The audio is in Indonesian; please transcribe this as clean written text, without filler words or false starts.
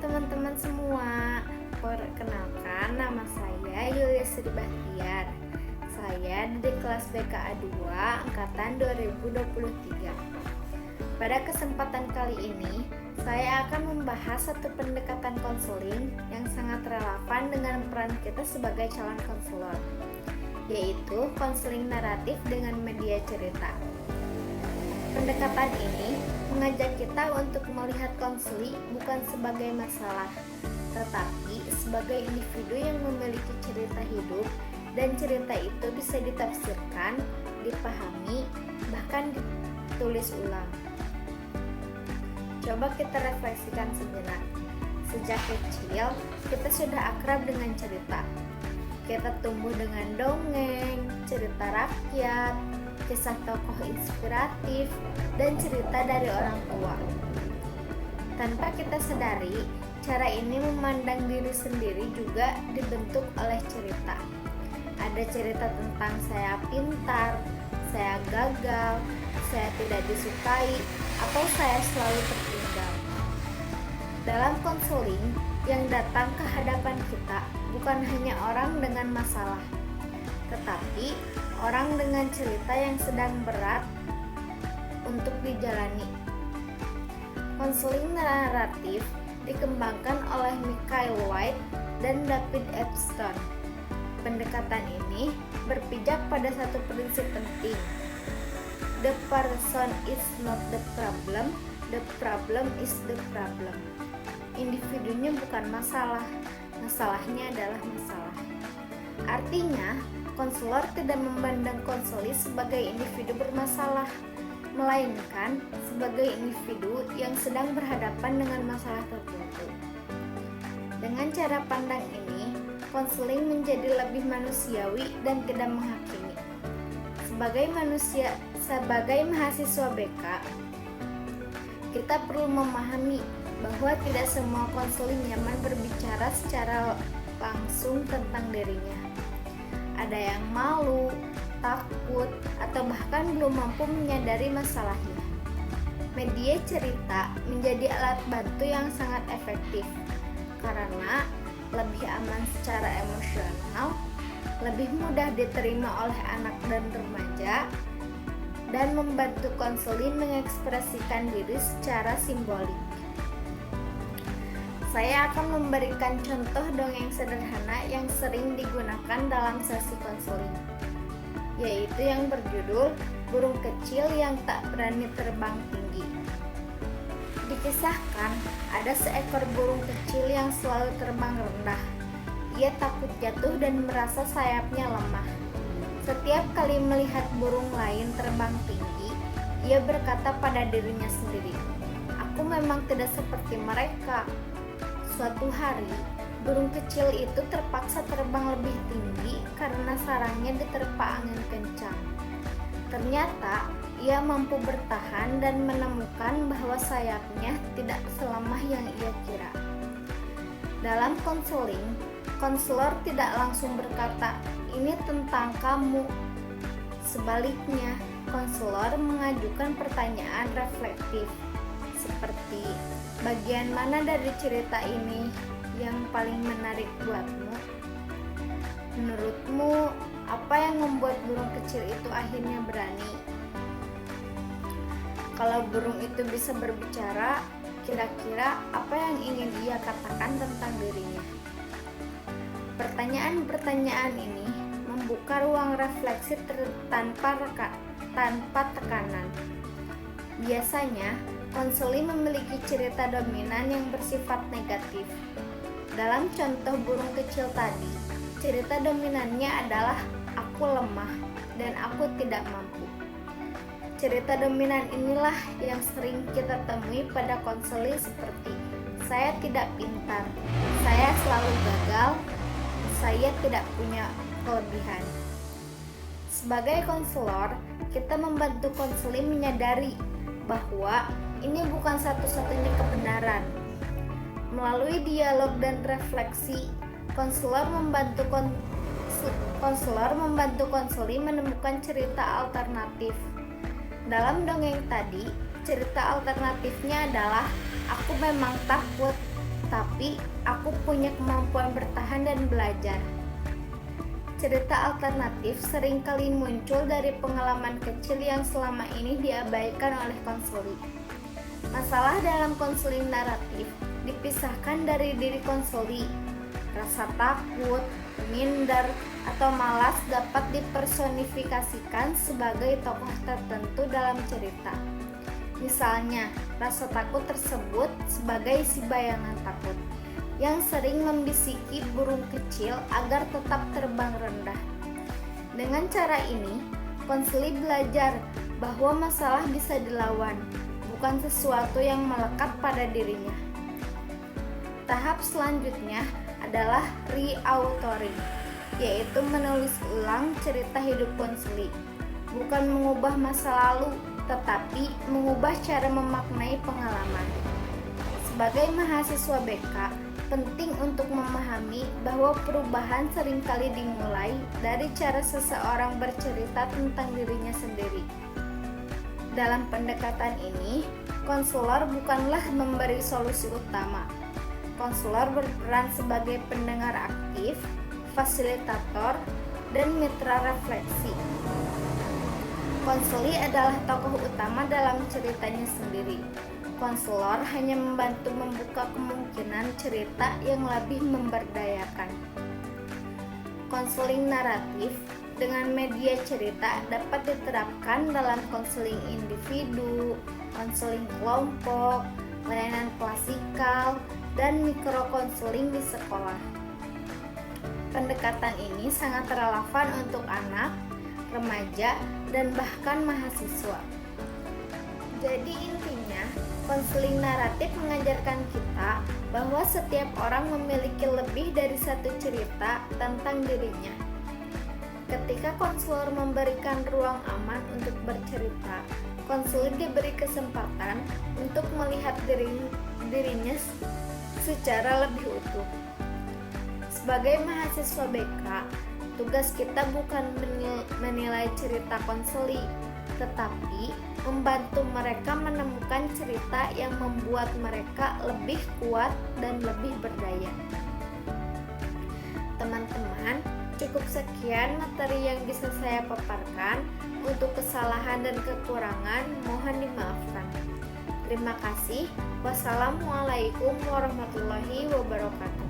teman-teman semua. Perkenalkan, nama saya Yulia Sri Bahtiar. Saya di kelas BKA 2 angkatan 2023. Pada kesempatan kali ini, saya akan membahas satu pendekatan konseling yang sangat relevan dengan peran kita sebagai calon konselor, yaitu konseling naratif dengan media cerita. Pendekatan ini mengajak kita untuk melihat konseling bukan sebagai masalah, tetapi sebagai individu yang memiliki cerita hidup, dan cerita itu bisa ditafsirkan, dipahami, bahkan ditulis ulang. Coba kita refleksikan sejenak. Sejak kecil, kita sudah akrab dengan cerita. Kita tumbuh dengan dongeng, cerita rakyat, kisah tokoh inspiratif, dan cerita dari orang tua. Tanpa kita sadari, cara ini memandang diri sendiri juga dibentuk oleh cerita. Ada cerita tentang saya pintar, saya gagal, saya tidak disukai, atau saya selalu tertinggal. Dalam konseling, yang datang ke hadapan kita bukan hanya orang dengan masalah, tetapi orang dengan cerita yang sedang berat untuk dijalani. Konseling naratif dikembangkan oleh Michael White dan David Epstein. Pendekatan ini berpijak pada satu prinsip penting. The person is not the problem is the problem. Individunya bukan masalah, masalahnya adalah masalah. Artinya, konselor tidak memandang konseli sebagai individu bermasalah, melainkan sebagai individu yang sedang berhadapan dengan masalah tertentu. Dengan cara pandang ini, konseling menjadi lebih manusiawi dan tidak menghakimi. Sebagai mahasiswa BK, kita perlu memahami bahwa tidak semua konseling nyaman berbicara secara langsung tentang dirinya. Ada yang malu, takut, atau bahkan belum mampu menyadari masalahnya. Media cerita menjadi alat bantu yang sangat efektif karena lebih aman secara emosional, lebih mudah diterima oleh anak dan remaja, dan membantu konseling mengekspresikan diri secara simbolik. Saya akan memberikan contoh dongeng sederhana yang sering digunakan dalam sesi konseling, yaitu yang berjudul Burung Kecil yang Tak Berani Terbang Tinggi. Dikisahkan, ada seekor burung kecil yang selalu terbang rendah. Ia takut jatuh dan merasa sayapnya lemah. Setiap kali melihat burung lain terbang tinggi, ia berkata pada dirinya sendiri, "Aku memang tidak seperti mereka." Suatu hari, burung kecil itu terpaksa terbang lebih tinggi karena sarangnya diterpa angin kencang. Ternyata, ia mampu bertahan dan menemukan bahwa sayapnya tidak selemah yang ia kira. Dalam konseling, konselor tidak langsung berkata, "Ini tentang kamu." Sebaliknya, konselor mengajukan pertanyaan reflektif seperti, "Bagian mana dari cerita ini yang paling menarik buatmu? Menurutmu, apa yang membuat burung kecil itu akhirnya berani? Kalau burung itu bisa berbicara, kira-kira apa yang ingin ia katakan tentang dirinya?" Pertanyaan-pertanyaan ini membuka ruang refleksi tanpa tekanan. Biasanya, konseling memiliki cerita dominan yang bersifat negatif. Dalam contoh burung kecil tadi, cerita dominannya adalah "aku lemah" dan "aku tidak mampu". Cerita dominan inilah yang sering kita temui pada konseling seperti "saya tidak pintar", "saya selalu gagal", "saya tidak punya kelebihan". Sebagai konselor, kita membantu konseling menyadari bahwa ini bukan satu-satunya kebenaran. Melalui dialog dan refleksi, konselor membantu konseling menemukan cerita alternatif. Dalam dongeng tadi, cerita alternatifnya adalah "aku memang takut", tapi aku punya kemampuan bertahan dan belajar. Cerita alternatif seringkali muncul dari pengalaman kecil yang selama ini diabaikan oleh konseli. Masalah dalam konseling naratif dipisahkan dari diri konseli. Rasa takut, minder, atau malas dapat dipersonifikasikan sebagai tokoh tertentu dalam cerita. Misalnya, rasa takut tersebut sebagai si bayangan takut yang sering membisiki burung kecil agar tetap terbang rendah. Dengan cara ini, konseli belajar bahwa masalah bisa dilawan, bukan sesuatu yang melekat pada dirinya. Tahap selanjutnya adalah re-authoring, yaitu menulis ulang cerita hidup konseli. Bukan mengubah masa lalu, tetapi mengubah cara memaknai pengalaman. Sebagai mahasiswa BK, penting untuk memahami bahwa perubahan seringkali dimulai dari cara seseorang bercerita tentang dirinya sendiri. Dalam pendekatan ini, konselor bukanlah memberi solusi utama. Konselor berperan sebagai pendengar aktif, fasilitator, dan mitra refleksi. Konseli adalah tokoh utama dalam ceritanya sendiri. Konselor hanya membantu membuka kemungkinan cerita yang lebih memberdayakan. Konseling naratif dengan media cerita dapat diterapkan dalam konseling individu, konseling kelompok, layanan klasikal, dan mikrokonseling di sekolah. Pendekatan ini sangat relevan untuk anak, remaja, dan bahkan mahasiswa. Jadi intinya, konseling naratif mengajarkan kita bahwa setiap orang memiliki lebih dari satu cerita tentang dirinya. Ketika konselor memberikan ruang aman untuk bercerita, konselor diberi kesempatan untuk melihat dirinya secara lebih utuh. Sebagai mahasiswa BK, tugas kita bukan menilai cerita konseli, tetapi membantu mereka menemukan cerita yang membuat mereka lebih kuat dan lebih berdaya. Teman-teman, cukup sekian materi yang bisa saya paparkan. Untuk kesalahan dan kekurangan mohon dimaafkan. Terima kasih. Wassalamualaikum warahmatullahi wabarakatuh.